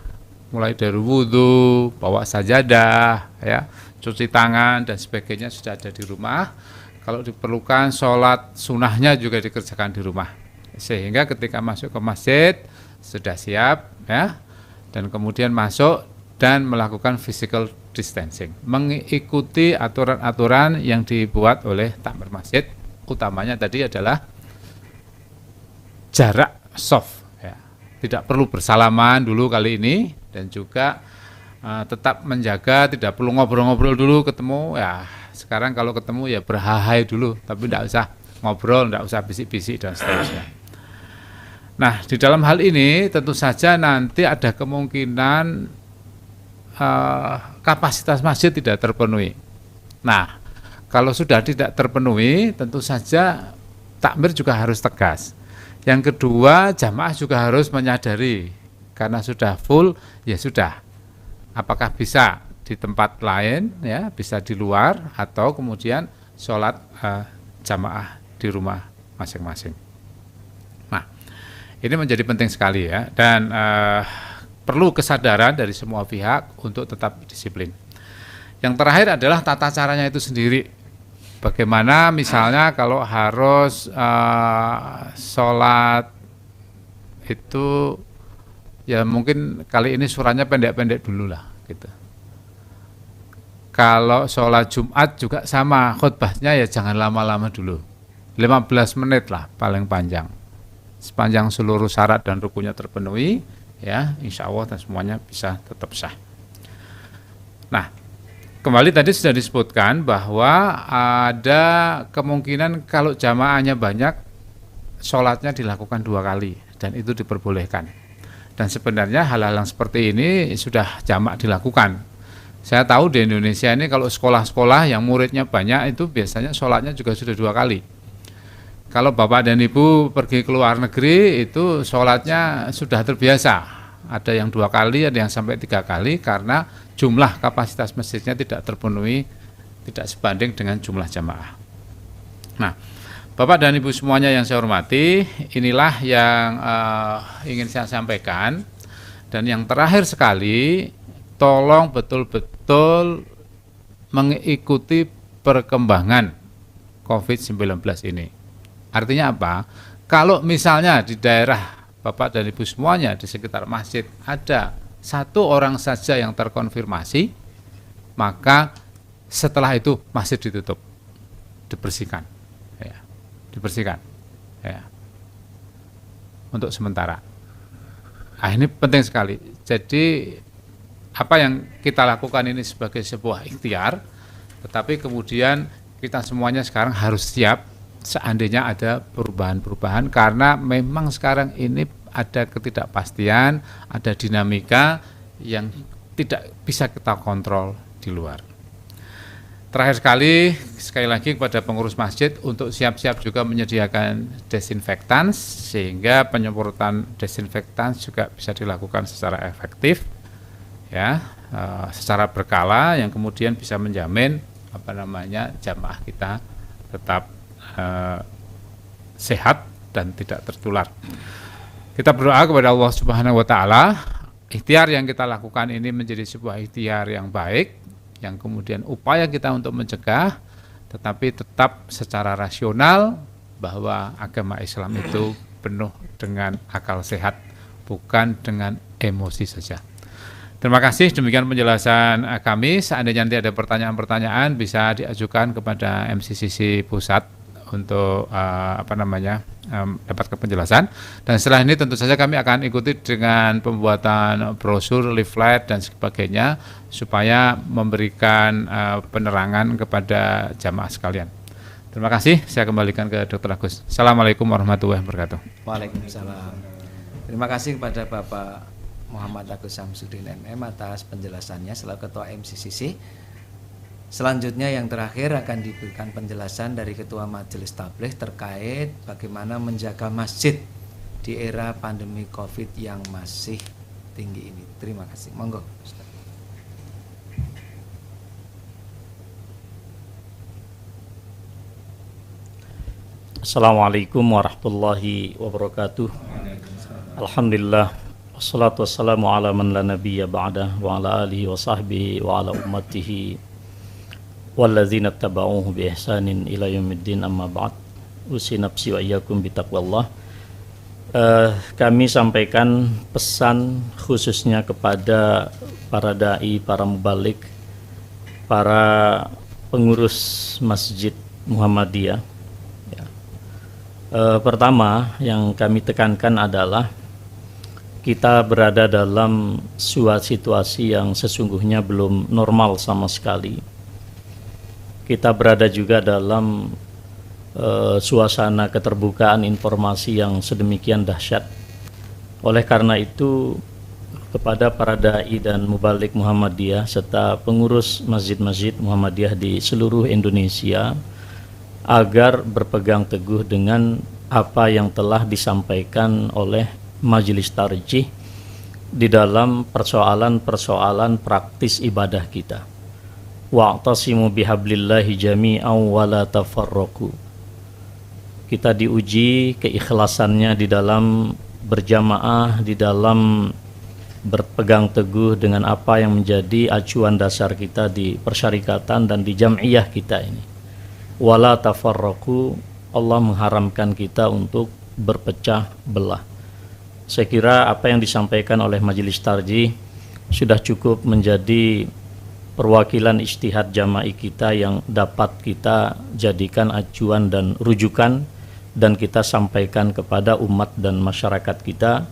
mulai dari wudhu, bawa sajadah, ya, cuci tangan dan sebagainya sudah ada di rumah. Kalau diperlukan sholat sunnahnya juga dikerjakan di rumah, sehingga ketika masuk ke masjid sudah siap, ya, dan kemudian masuk dan melakukan physical distancing, mengikuti aturan-aturan yang dibuat oleh takmir masjid. Utamanya tadi adalah jarak soft, ya. Tidak perlu bersalaman dulu kali ini, dan juga tetap menjaga, tidak perlu ngobrol-ngobrol dulu ketemu, ya. Sekarang kalau ketemu ya berhahai dulu, tapi tidak usah ngobrol, tidak usah bisik-bisik dan seterusnya. Nah, di dalam hal ini tentu saja nanti ada kemungkinan kapasitas masjid tidak terpenuhi. Nah, kalau sudah tidak terpenuhi, tentu saja takmir juga harus tegas. Yang kedua, jamaah juga harus menyadari, karena sudah full, ya sudah. Apakah bisa di tempat lain, ya, bisa di luar, atau kemudian sholat jamaah di rumah masing-masing. Nah, ini menjadi penting sekali ya, dan perlu kesadaran dari semua pihak untuk tetap disiplin. Yang terakhir adalah tata caranya itu sendiri. Bagaimana misalnya kalau harus sholat itu, ya mungkin kali ini suratnya pendek-pendek dulu lah gitu. Kalau sholat Jumat juga sama, khutbahnya ya jangan lama-lama dulu, 15 menit lah paling panjang. Sepanjang seluruh syarat dan rukunnya terpenuhi, ya insya Allah dan semuanya bisa tetap sah. Nah, kembali tadi sudah disebutkan bahwa ada kemungkinan kalau jamaahnya banyak, sholatnya dilakukan 2 kali, dan itu diperbolehkan. Dan sebenarnya hal-hal yang seperti ini sudah jamak dilakukan. Saya tahu di Indonesia ini kalau sekolah-sekolah yang muridnya banyak itu biasanya sholatnya juga sudah 2 kali. Kalau Bapak dan Ibu pergi ke luar negeri itu sholatnya sudah terbiasa. Ada yang 2 kali, ada yang sampai 3 kali karena jumlah kapasitas masjidnya tidak terpenuhi, tidak sebanding dengan jumlah jamaah. Nah, Bapak dan Ibu semuanya yang saya hormati, inilah yang ingin saya sampaikan. Dan yang terakhir sekali, tolong betul-betul mengikuti perkembangan COVID-19 ini. Artinya apa? Kalau misalnya di daerah Bapak dan Ibu semuanya di sekitar masjid ada 1 orang saja yang terkonfirmasi, maka setelah itu masjid ditutup, dibersihkan, ya, dibersihkan, ya, untuk sementara. Nah, ini penting sekali. Jadi apa yang kita lakukan ini sebagai sebuah ikhtiar, tetapi kemudian kita semuanya sekarang harus siap seandainya ada perubahan-perubahan, karena memang sekarang ini ada ketidakpastian, ada dinamika yang tidak bisa kita kontrol di luar. Terakhir sekali lagi kepada pengurus masjid untuk siap-siap juga menyediakan desinfektan, sehingga penyemprotan desinfektan juga bisa dilakukan secara efektif, ya, secara berkala, yang kemudian bisa menjamin jamaah kita tetap sehat dan tidak tertular. Kita berdoa kepada Allah Subhanahu wa taala, ikhtiar yang kita lakukan ini menjadi sebuah ikhtiar yang baik, yang kemudian upaya kita untuk mencegah, tetapi tetap secara rasional bahwa agama Islam itu penuh dengan akal sehat, bukan dengan emosi saja. Terima kasih, demikian penjelasan kami. Seandainya nanti ada pertanyaan-pertanyaan bisa diajukan kepada MCCC Pusat untuk dapatkan penjelasan. Dan setelah ini tentu saja kami akan ikuti dengan pembuatan brosur, leaflet dan sebagainya supaya memberikan penerangan kepada jamaah sekalian. Terima kasih, saya kembalikan ke Dr. Agus. Assalamualaikum warahmatullahi wabarakatuh. Waalaikumsalam. Terima kasih kepada Bapak Muhammad Agus Samsudin MM atas penjelasannya selaku Ketua MCCC. Selanjutnya yang terakhir akan diberikan penjelasan dari Ketua Majelis Tabligh terkait bagaimana menjaga masjid di era pandemi COVID yang masih tinggi ini. Terima kasih. Monggo, Ustaz. Assalamualaikum warahmatullahi wabarakatuh. Alhamdulillah, wassalatu wassalamu ala man la nabiyya ba'dah wa ala alihi wa sahbihi wa ala ummatihi walladzina tabauhu bi ihsanin ila yaumiddin, amma ba'd. Usi nafsi wa iyyakum bitaqwallah. Kami sampaikan pesan khususnya kepada para dai, para mubalik, para pengurus Masjid Muhammadiyah. Pertama yang kami tekankan adalah kita berada dalam suatu situasi yang sesungguhnya belum normal sama sekali. Kita berada juga dalam suasana keterbukaan informasi yang sedemikian dahsyat. Oleh karena itu, kepada para dai dan mubalik Muhammadiyah serta pengurus masjid-masjid Muhammadiyah di seluruh Indonesia agar berpegang teguh dengan apa yang telah disampaikan oleh Majelis Tarjih di dalam persoalan-persoalan praktis ibadah kita. Wa'tasimu bihablillahi jami'an wa la tafarraqu. Kita diuji keikhlasannya di dalam berjamaah, di dalam berpegang teguh dengan apa yang menjadi acuan dasar kita di persyarikatan dan di jam'iyah kita ini. Wala tafarraqu, Allah mengharamkan kita untuk berpecah belah. Saya kira apa yang disampaikan oleh Majelis Tarjih sudah cukup menjadi perwakilan ijtihad jama'i kita yang dapat kita jadikan acuan dan rujukan dan kita sampaikan kepada umat dan masyarakat kita.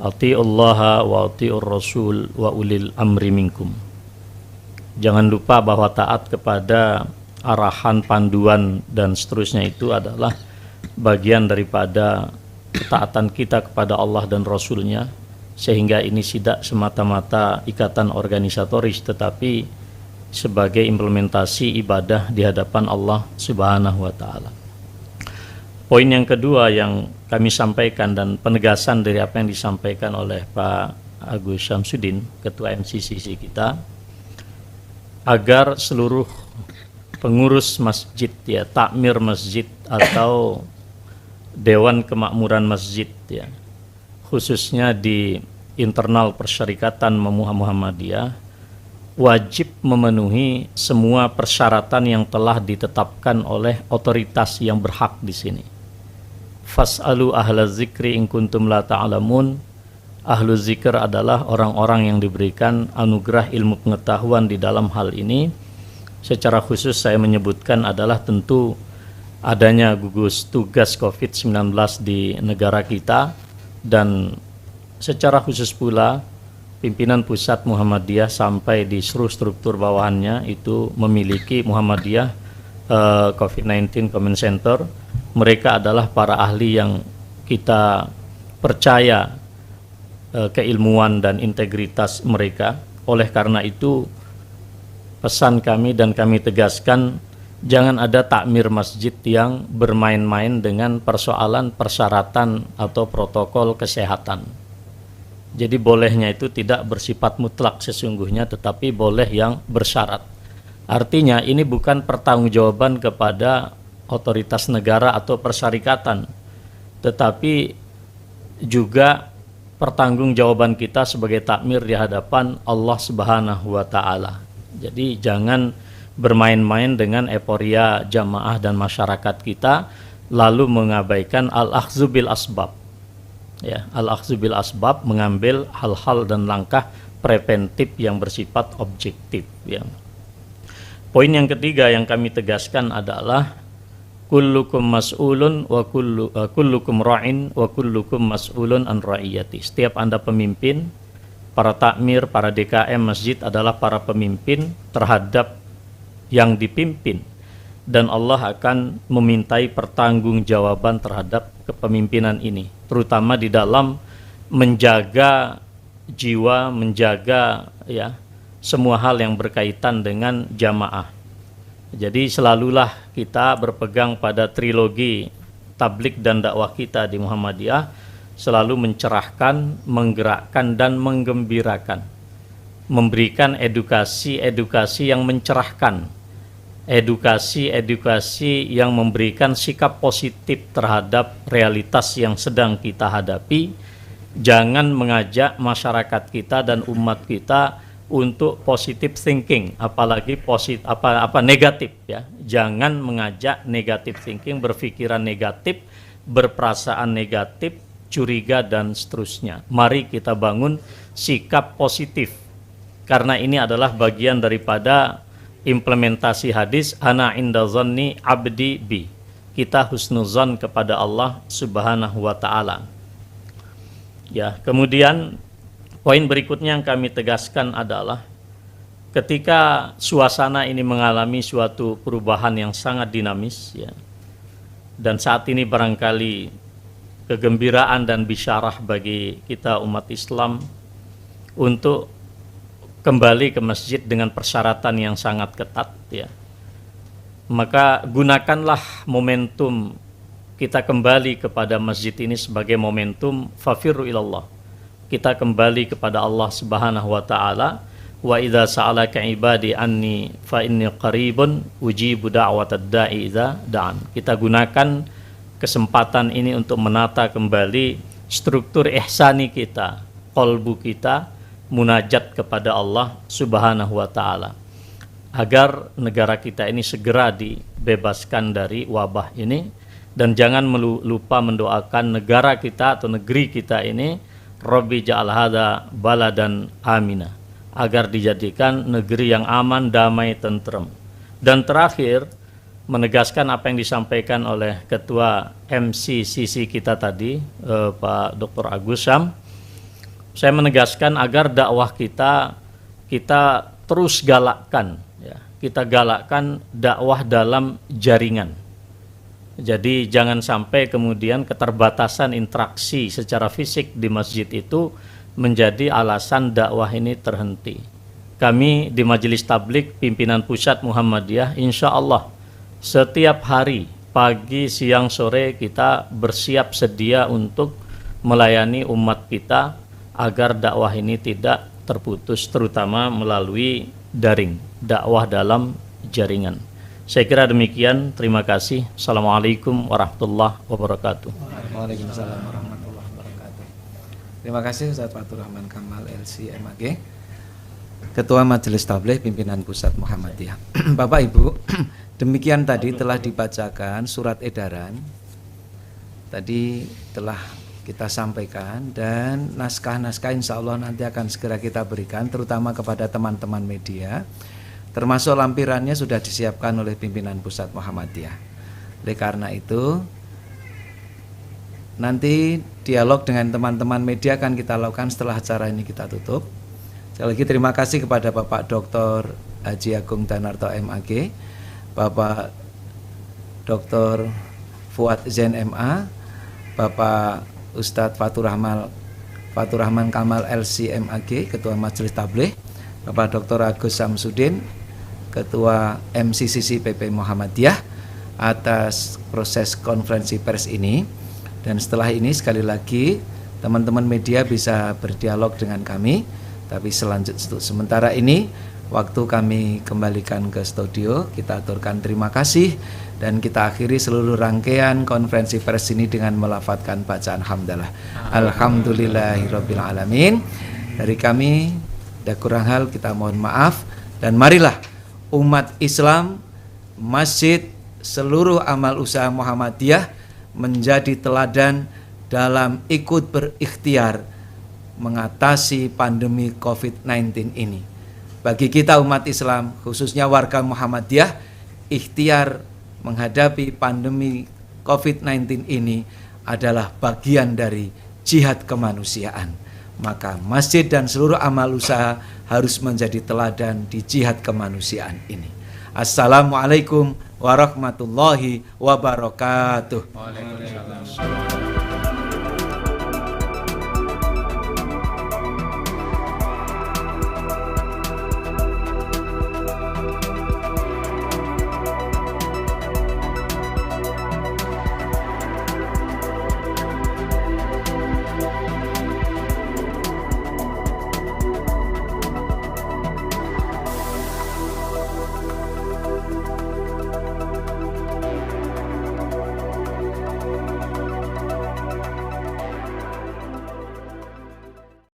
Atiullaha wa atiur rasul wa ulil amri minkum. Jangan lupa bahwa taat kepada arahan, panduan dan seterusnya itu adalah bagian daripada ketaatan kita kepada Allah dan Rasulnya, sehingga ini tidak semata-mata ikatan organisatoris tetapi sebagai implementasi ibadah di hadapan Allah Subhanahu wa Ta'ala. Poin yang kedua yang kami sampaikan dan penegasan dari apa yang disampaikan oleh Pak Agus Syamsuddin, Ketua MCCC kita, agar seluruh pengurus masjid, ya, takmir masjid atau Dewan Kemakmuran Masjid, ya, khususnya di internal persyarikatan Muhammadiyah, wajib memenuhi semua persyaratan yang telah ditetapkan oleh otoritas yang berhak di sini. Fas'alu ahla zikri in kuntum la ta'lamun. Ahlu zikr adalah orang-orang yang diberikan anugerah ilmu pengetahuan di dalam hal ini. Secara khusus saya menyebutkan adalah tentu adanya gugus tugas COVID-19 di negara kita, dan secara khusus pula pimpinan pusat Muhammadiyah sampai di seluruh struktur bawahannya itu memiliki Muhammadiyah COVID-19 Command Center. Mereka adalah para ahli yang kita percaya keilmuan dan integritas mereka. Oleh karena itu pesan kami dan kami tegaskan, jangan ada takmir masjid yang bermain-main dengan persoalan persyaratan atau protokol kesehatan. Jadi bolehnya itu tidak bersifat mutlak sesungguhnya, tetapi boleh yang bersyarat. Artinya ini bukan pertanggungjawaban kepada otoritas negara atau persyarikatan, tetapi juga pertanggungjawaban kita sebagai takmir di hadapan Allah Subhanahu wa Ta'ala. Jadi jangan bermain-main dengan euforia jamaah dan masyarakat kita lalu mengabaikan al-akhdzu bil asbab. Ya, al-akhdzu bil asbab, mengambil hal-hal dan langkah preventif yang bersifat objektif, ya. Poin yang ketiga yang kami tegaskan adalah kullukum mas'ulun wa kullukum ra'in wa kullukum mas'ulun an ra'iyati. Setiap Anda pemimpin, para takmir, para DKM masjid adalah para pemimpin terhadap yang dipimpin, dan Allah akan memintai pertanggungjawaban terhadap kepemimpinan ini, terutama di dalam menjaga jiwa, menjaga, ya, semua hal yang berkaitan dengan jamaah. Jadi selalulah kita berpegang pada trilogi tablik dan dakwah kita di Muhammadiyah, selalu mencerahkan, menggerakkan dan menggembirakan, memberikan edukasi yang mencerahkan, edukasi yang memberikan sikap positif terhadap realitas yang sedang kita hadapi. Jangan mengajak masyarakat kita dan umat kita untuk positive thinking, apalagi negatif, ya. Jangan mengajak negative thinking, berpikiran negatif, berperasaan negatif, curiga dan seterusnya. Mari kita bangun sikap positif, karena ini adalah bagian daripada implementasi hadis ana inda zanni abdi bi. Kita husnuzan kepada Allah Subhanahu wa Ta'ala. Ya, kemudian poin berikutnya yang kami tegaskan adalah ketika suasana ini mengalami suatu perubahan yang sangat dinamis, ya, dan saat ini barangkali kegembiraan dan bisyarah bagi kita umat Islam untuk kembali ke masjid dengan persyaratan yang sangat ketat ya. Maka gunakanlah momentum kita kembali kepada masjid ini sebagai momentum fafirru ilallah. Kita kembali kepada Allah Subhanahu wa taala. Wa idza sa'alaka ibadi anni fa inni qaribun ujibu da'watad da'i idza da'an. Kita gunakan kesempatan ini untuk menata kembali struktur ihsani kita, qalbu kita, munajat kepada Allah Subhanahu wa taala, agar negara kita ini segera dibebaskan dari wabah ini. Dan jangan lupa mendoakan negara kita atau negeri kita ini, Rabbi ja'al hadza baladan amina, agar dijadikan negeri yang aman, damai, tentrem. Dan terakhir, menegaskan apa yang disampaikan oleh Ketua MCCC kita tadi, Pak Dr. Agus Syam. Saya menegaskan agar dakwah kita terus galakkan, ya. Kita galakkan dakwah dalam jaringan. Jadi jangan sampai kemudian keterbatasan interaksi secara fisik di masjid itu menjadi alasan dakwah ini terhenti. Kami di Majelis Tabligh Pimpinan Pusat Muhammadiyah, insya Allah setiap hari pagi, siang, sore kita bersiap sedia untuk melayani umat kita agar dakwah ini tidak terputus, terutama melalui daring, dakwah dalam jaringan. Saya kira demikian. Terima kasih. Assalamualaikum warahmatullahi wabarakatuh. Waalaikumsalam warahmatullahi wabarakatuh. Terima kasih Ustaz Fatur Rahman Kamal LC MAG, Ketua Majelis Tabligh Pimpinan Pusat Muhammadiyah. Bapak Ibu, demikian tadi telah dibacakan surat edaran. Tadi telah kita sampaikan, dan naskah-naskah insya Allah nanti akan segera kita berikan, terutama kepada teman-teman media. Termasuk lampirannya sudah disiapkan oleh pimpinan Pusat Muhammadiyah. Oleh karena itu, nanti dialog dengan teman-teman media akan kita lakukan setelah acara ini kita tutup. Sekali lagi terima kasih kepada Bapak Dr. Haji Agung Danarto MAG, Bapak Dr. Fuad Zain MA, Bapak Ustadz Fatur Rahman Kamal LC MAG, Ketua Majelis Tabligh, Bapak Dr. Agus Samsudin, Ketua MCCC PP Muhammadiyah, atas proses konferensi pers ini. Dan setelah ini sekali lagi teman-teman media bisa berdialog dengan kami. Tapi sementara ini waktu kami kembalikan ke studio, kita aturkan terima kasih dan kita akhiri seluruh rangkaian konferensi pers ini dengan melafadzkan bacaan hamdalah. Alhamdulillahirabbil alamin. Dari kami ada kurang hal kita mohon maaf, dan marilah umat Islam, masjid, seluruh amal usaha Muhammadiyah menjadi teladan dalam ikut berikhtiar mengatasi pandemi COVID-19 ini. Bagi kita umat Islam, khususnya warga Muhammadiyah, ikhtiar menghadapi pandemi COVID-19 ini adalah bagian dari jihad kemanusiaan. Maka masjid dan seluruh amal usaha harus menjadi teladan di jihad kemanusiaan ini. Assalamualaikum warahmatullahi wabarakatuh. Waalaikumsalam.